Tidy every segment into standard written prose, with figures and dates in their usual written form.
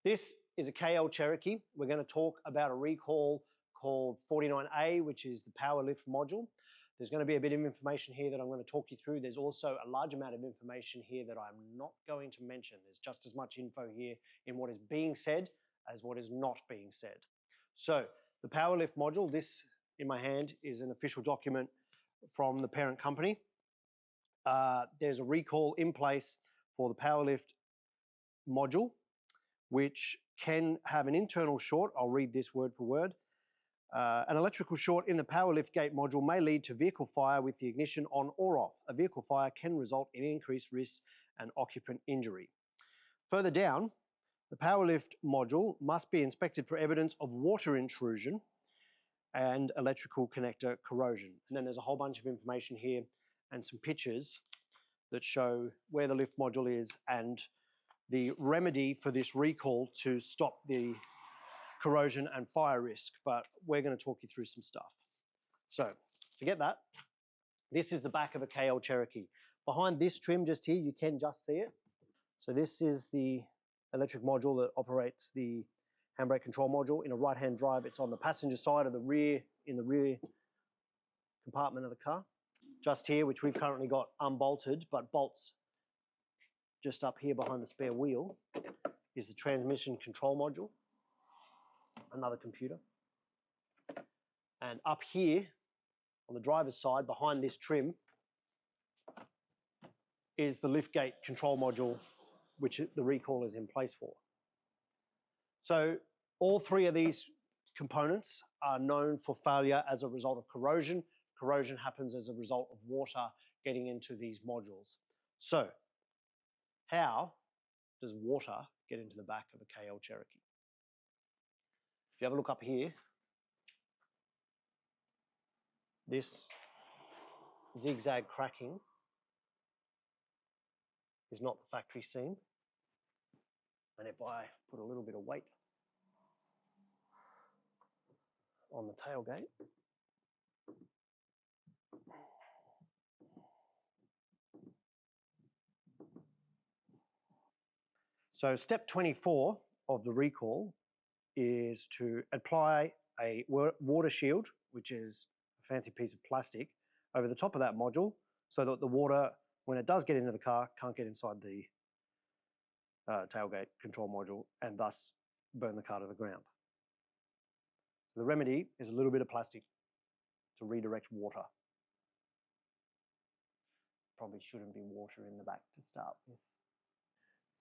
This is a KL Cherokee. We're going to talk about a recall called 49A, which is the power lift module. There's going to be a bit of information here that I'm going to talk you through. There's also a large amount of information here that I'm not going to mention. There's just as much info here in what is being said as what is not being said. So the power lift module, this in my hand is an official document from the parent company. There's a recall in place for the power lift module, which can have an internal short. I'll read this word for word. An electrical short in the power lift gate module may lead to vehicle fire with the ignition on or off. A vehicle fire can result in increased risks and occupant injury. Further down, the power lift module must be inspected for evidence of water intrusion and electrical connector corrosion. And then there's a whole bunch of information here and some pictures that show where the lift module is and the remedy for this recall to stop the corrosion and fire risk. But we're going to talk you through some stuff. So forget that. This is the back of a KL Cherokee. Behind this trim just here, you can just see it. So this is the electric module that operates the handbrake control module. In a right-hand drive, it's on the passenger side of the rear, in the rear compartment of the car. Just here, which we've currently got unbolted, but bolts just up here behind the spare wheel, is the transmission control module, another computer. And up here on the driver's side, behind this trim, is the liftgate control module, which the recall is in place for. So all three of these components are known for failure as a result of corrosion. Corrosion happens as a result of water getting into these modules. So how does water get into the back of a KL Cherokee? If you have a look up here, this zigzag cracking is not the factory seam. And if I put a little bit of weight on the tailgate, so step 24 of the recall is to apply a water shield, which is a fancy piece of plastic, over the top of that module so that the water, when it does get into the car, can't get inside the tailgate control module and thus burn the car to the ground. So the remedy is a little bit of plastic to redirect water. Probably shouldn't be water in the back to start with.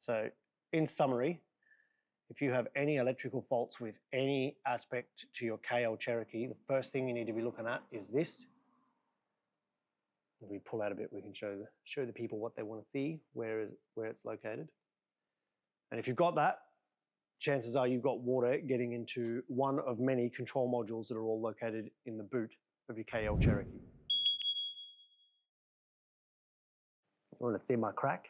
So in summary, if you have any electrical faults with any aspect to your KL Cherokee, the first thing you need to be looking at is this. If we pull out a bit, we can show the people what they want to see, where it's located. And if you've got that, chances are you've got water getting into one of many control modules that are all located in the boot of your KL Cherokee. I want to thin my crack.